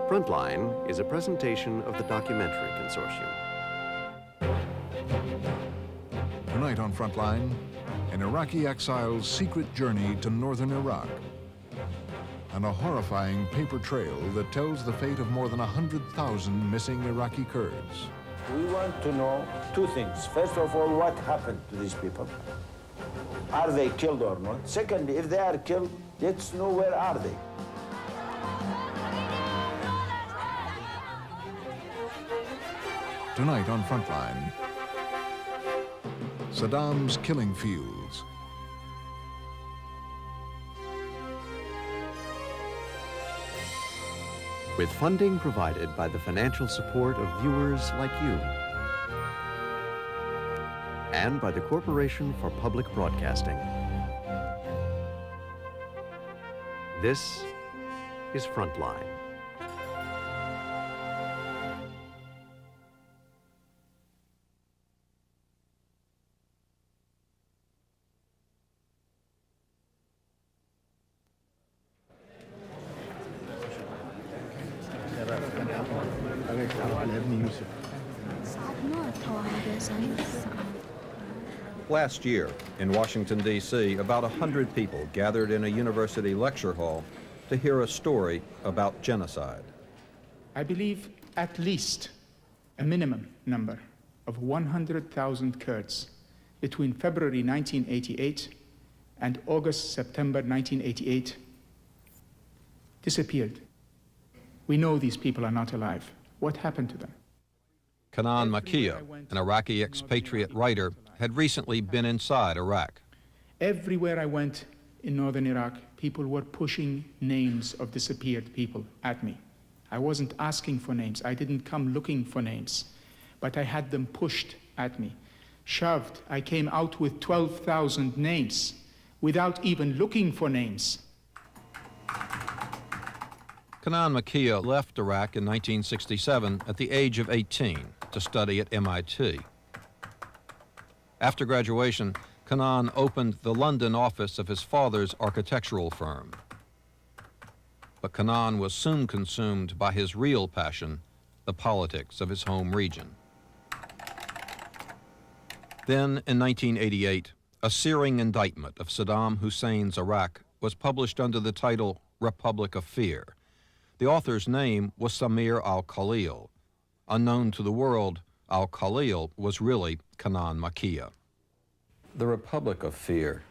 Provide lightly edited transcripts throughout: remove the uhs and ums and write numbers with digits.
Frontline is a presentation of the Documentary Consortium. Tonight on Frontline, an Iraqi exile's secret journey to northern Iraq, and a horrifying paper trail that tells the fate of more than 100,000 missing Iraqi Kurds. We want to know two things. First of all, what happened to these people? Are they killed or not? Secondly, if they are killed, let's know where are they. Tonight on Frontline, Saddam's killing fields. With funding provided by the financial support of viewers like you and by the Corporation for Public Broadcasting. This is Frontline. Last year, in Washington, D.C., about 100 people gathered in a university lecture hall to hear a story about genocide. I believe at least a minimum number of 100,000 Kurds between February 1988 and August-September 1988 disappeared. We know these people are not alive. What happened to them? Kanan Makia, an Iraqi expatriate writer, had recently been inside Iraq. Everywhere I went in northern Iraq, people were pushing names of disappeared people at me. I wasn't asking for names. I didn't come looking for names, but I had them pushed at me, shoved. I came out with 12,000 names without even looking for names. Kanan Makia left Iraq in 1967 at the age of 18 to study at MIT. After graduation, Kanan opened the London office of his father's architectural firm. But Kanan was soon consumed by his real passion, the politics of his home region. Then, in 1988, a searing indictment of Saddam Hussein's Iraq was published under the title Republic of Fear. The author's name was Samir al-Khalil. Unknown to the world, al-Khalil was really Kanan Makia. The Republic of Fear.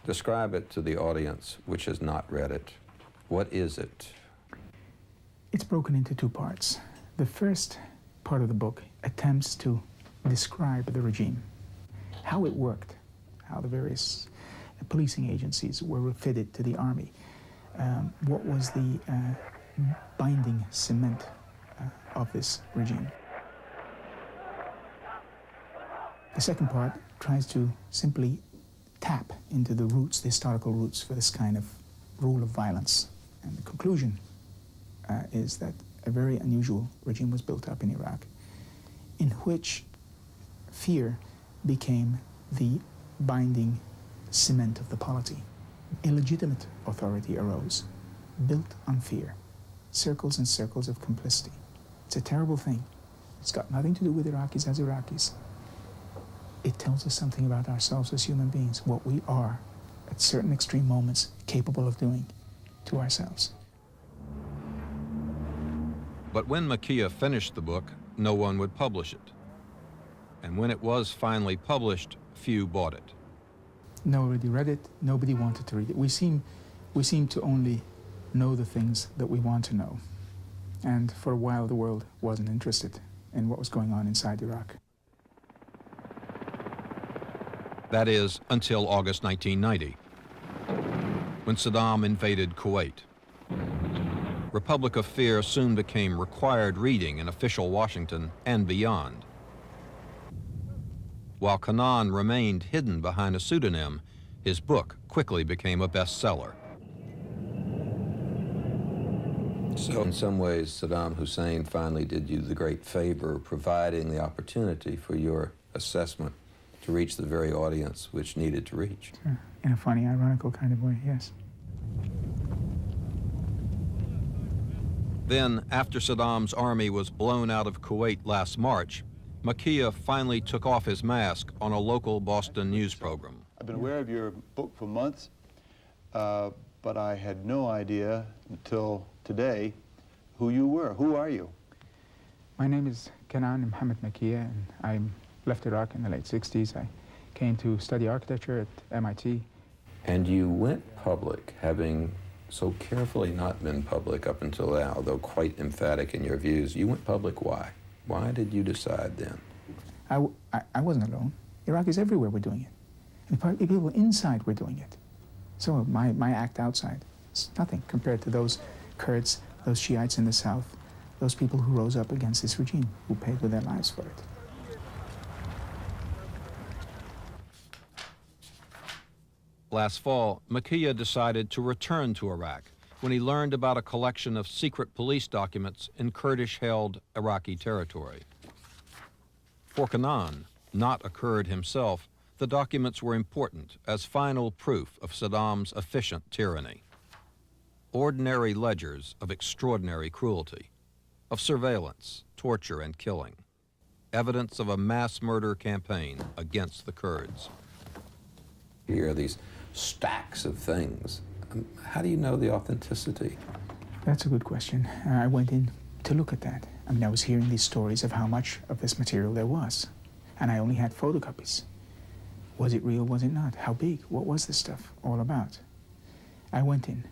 Describe it to the audience which has not read it. What is it? It's broken into two parts. The first part of the book attempts to describe the regime, how it worked, how the various policing agencies were fitted to the army, what was the binding cement of this regime. The second part tries to simply tap into the roots, the historical roots for this kind of rule of violence. And the conclusion is that a very unusual regime was built up in Iraq in which fear became the binding cement of the polity. Illegitimate authority arose, built on fear. Circles and circles of complicity. It's a terrible thing. It's got nothing to do with Iraqis as Iraqis. It tells us something about ourselves as human beings, what we are, at certain extreme moments, capable of doing to ourselves. But when Makia finished the book, no one would publish it. And when it was finally published, few bought it. Nobody read it, nobody wanted to read it. We seem to only know the things that we want to know. And for a while, the world wasn't interested in what was going on inside Iraq. That is, until August 1990, when Saddam invaded Kuwait. Republic of Fear soon became required reading in official Washington and beyond. While Kanan remained hidden behind a pseudonym, his book quickly became a bestseller. So in some ways, Saddam Hussein finally did you the great favor of providing the opportunity for your assessment to reach the very audience which needed to reach. Sure. In a funny, ironical kind of way, yes. Then, after Saddam's army was blown out of Kuwait last March, Makia finally took off his mask on a local Boston news program. I've been aware of your book for months, but I had no idea until today who you were. Who are you? My name is Kenan Mohammed Makia, and I left Iraq in the late 60s. I came to study architecture at MIT. And you went public, having so carefully not been public up until now, though quite emphatic in your views. You went public, why? Why did you decide then? I wasn't alone. Iraqis everywhere were doing it. And people inside were doing it. So my act outside is nothing compared to those Kurds, those Shiites in the south, those people who rose up against this regime, who paid with their lives for it. Last fall, Makia decided to return to Iraq when he learned about a collection of secret police documents in Kurdish-held Iraqi territory. For Kenan, not a Kurd himself, the documents were important as final proof of Saddam's efficient tyranny. Ordinary ledgers of extraordinary cruelty, of surveillance, torture, and killing. Evidence of a mass murder campaign against the Kurds. Here are these stacks of things. How do you know the authenticity? That's a good question. I went in to look at that. I mean, I was hearing these stories of how much of this material there was, and I only had photocopies. Was it real, was it not? How big? What was this stuff all about? I went in.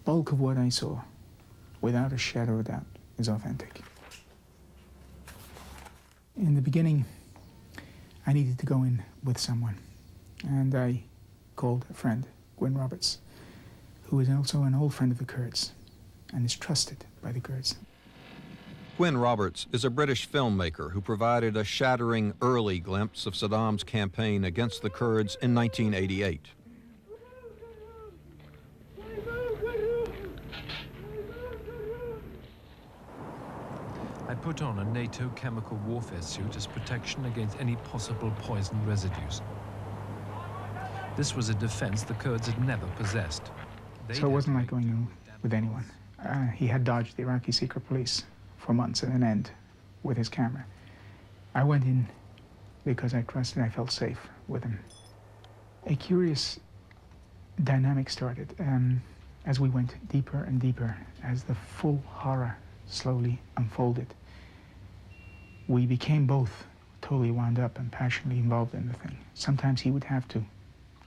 Bulk of what I saw, without a shadow of a doubt, is authentic. In the beginning, I needed to go in with someone, and I called a friend, Gwyn Roberts, who is also an old friend of the Kurds and is trusted by the Kurds. Gwyn Roberts is a British filmmaker who provided a shattering early glimpse of Saddam's campaign against the Kurds in 1988. I put on a NATO chemical warfare suit as protection against any possible poison residues. This was a defense the Kurds had never possessed. So it wasn't like going in with anyone. He had dodged the Iraqi secret police for months at an end with his camera. I went in because I trusted, I felt safe with him. A curious dynamic started as we went deeper and deeper, as the full horror slowly unfolded. We became both totally wound up and passionately involved in the thing. Sometimes he would have to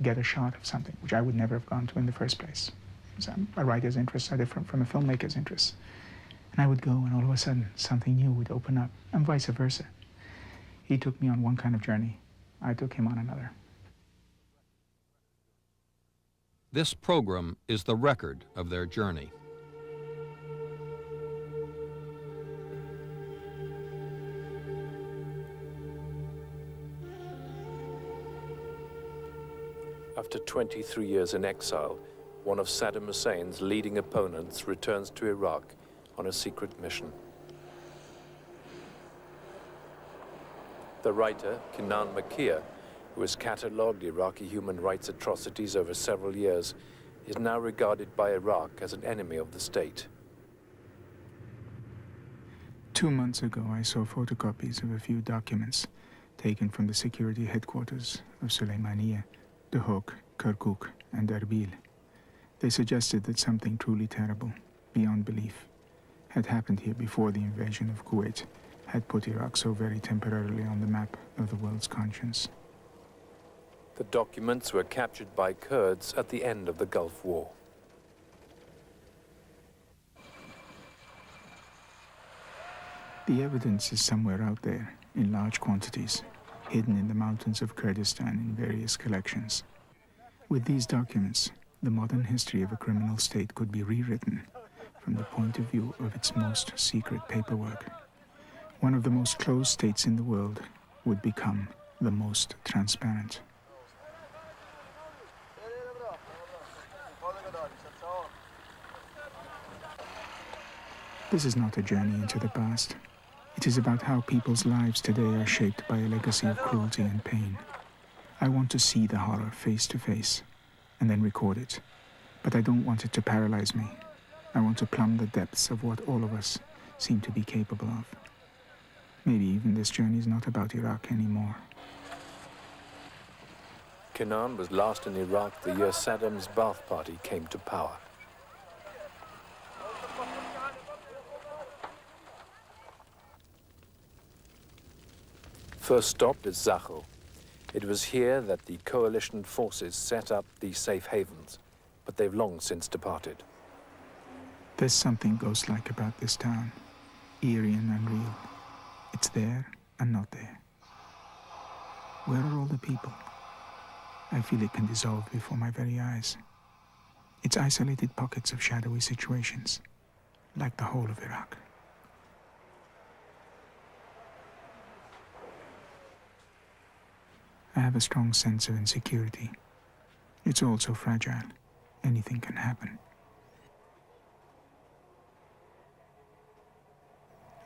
get a shot of something, which I would never have gone to in the first place. So a writer's interests are different from a filmmaker's interests. And I would go, and all of a sudden, something new would open up, and vice versa. He took me on one kind of journey. I took him on another. This program is the record of their journey. After 23 years in exile, one of Saddam Hussein's leading opponents returns to Iraq on a secret mission. The writer, Kenan Makia, who has catalogued Iraqi human rights atrocities over several years, is now regarded by Iraq as an enemy of the state. 2 months ago, I saw photocopies of a few documents taken from the security headquarters of Suleymaniye, Duhok, Kirkuk, and Erbil. They suggested that something truly terrible, beyond belief, had happened here before the invasion of Kuwait had put Iraq so very temporarily on the map of the world's conscience. The documents were captured by Kurds at the end of the Gulf War. The evidence is somewhere out there, in large quantities, hidden in the mountains of Kurdistan in various collections. With these documents, the modern history of a criminal state could be rewritten from the point of view of its most secret paperwork. One of the most closed states in the world would become the most transparent. This is not a journey into the past. It is about how people's lives today are shaped by a legacy of cruelty and pain. I want to see the horror face to face and then record it. But I don't want it to paralyze me. I want to plumb the depths of what all of us seem to be capable of. Maybe even this journey is not about Iraq anymore. Kenan was last in Iraq the year Saddam's Ba'ath Party came to power. First stop is Zakhel. It was here that the coalition forces set up these safe havens, but they've long since departed. There's something ghost-like about this town, eerie and unreal. It's there and not there. Where are all the people? I feel it can dissolve before my very eyes. It's isolated pockets of shadowy situations, like the whole of Iraq. I have a strong sense of insecurity. It's all so fragile. Anything can happen.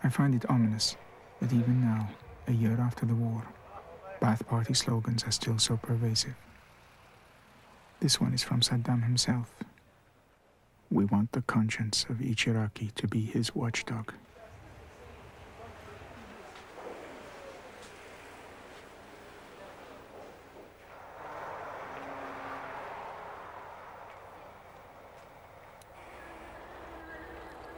I find it ominous that even now, a year after the war, Ba'ath Party slogans are still so pervasive. This one is from Saddam himself. We want the conscience of each Iraqi to be his watchdog.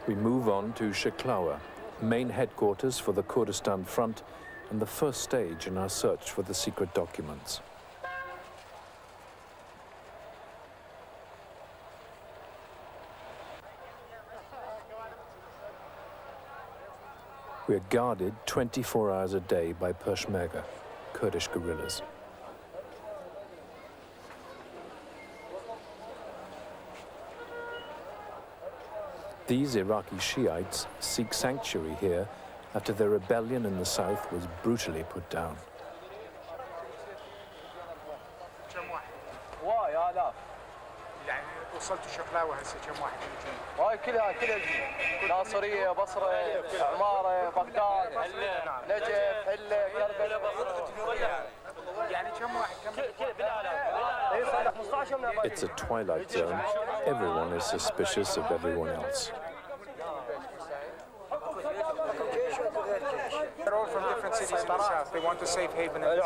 We move on to Shiklawa, main headquarters for the Kurdistan front and the first stage in our search for the secret documents. We are guarded 24 hours a day by Peshmerga, Kurdish guerrillas. These Iraqi Shiites seek sanctuary here after their rebellion in the south was brutally put down. وصلت شقلاوة هسه كم واحد هاي كلها ناصرية بصرة عمارة بغداد نجف حلة يعني كم واحد It's a twilight zone. Everyone is suspicious of everyone else. They're all from different cities in the south. They want a safe haven in the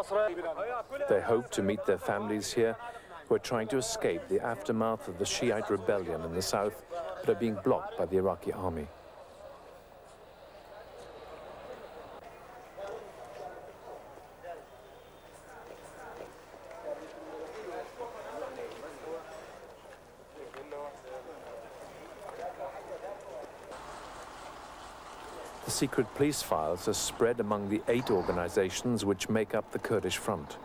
south. They hope to meet their families here who are trying to escape the aftermath of the Shiite rebellion in the south, but are being blocked by the Iraqi army. The secret police files are spread among the 8 organizations which make up the Kurdish front.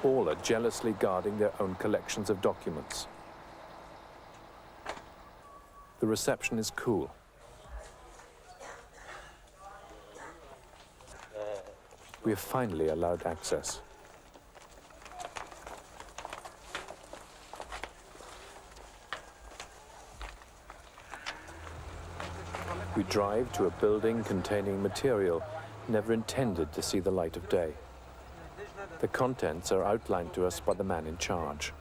All are jealously guarding their own collections of documents. The reception is cool. We are finally allowed access. We drive to a building containing material never intended to see the light of day. The contents are outlined to us by the man in charge.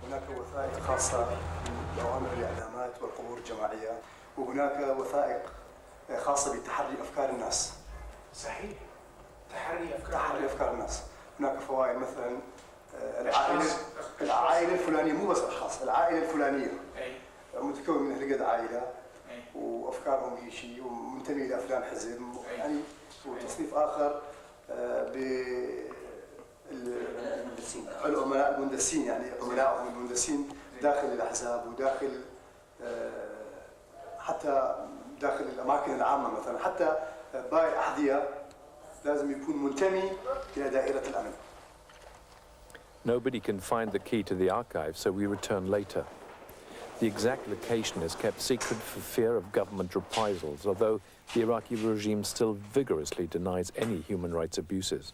هناك وثائق خاصة بأوامر الإعدامات والقبور الجماعية وهناك وثائق خاصة بتحري أفكار الناس. صحيح. تحري أفكار الناس. هناك فوائد مثلا العائلة الفلانية مو بس أشخاص، العائلة الفلانية. متكون من هالقد عائلة وأفكارهم هي شيء ومنتمي إلى فلان حزب يعني وتصنيف آخر بالعملاء المندسين يعني عملاء المندسين داخل الأحزاب وداخل حتى داخل الأماكن العامة مثلا حتى بائع أحذية لازم يكون منتمي إلى دائرة الأمن. Nobody can find the key to the archive, so we return later. The exact location is kept secret for fear of government reprisals, although the Iraqi regime still vigorously denies any human rights abuses.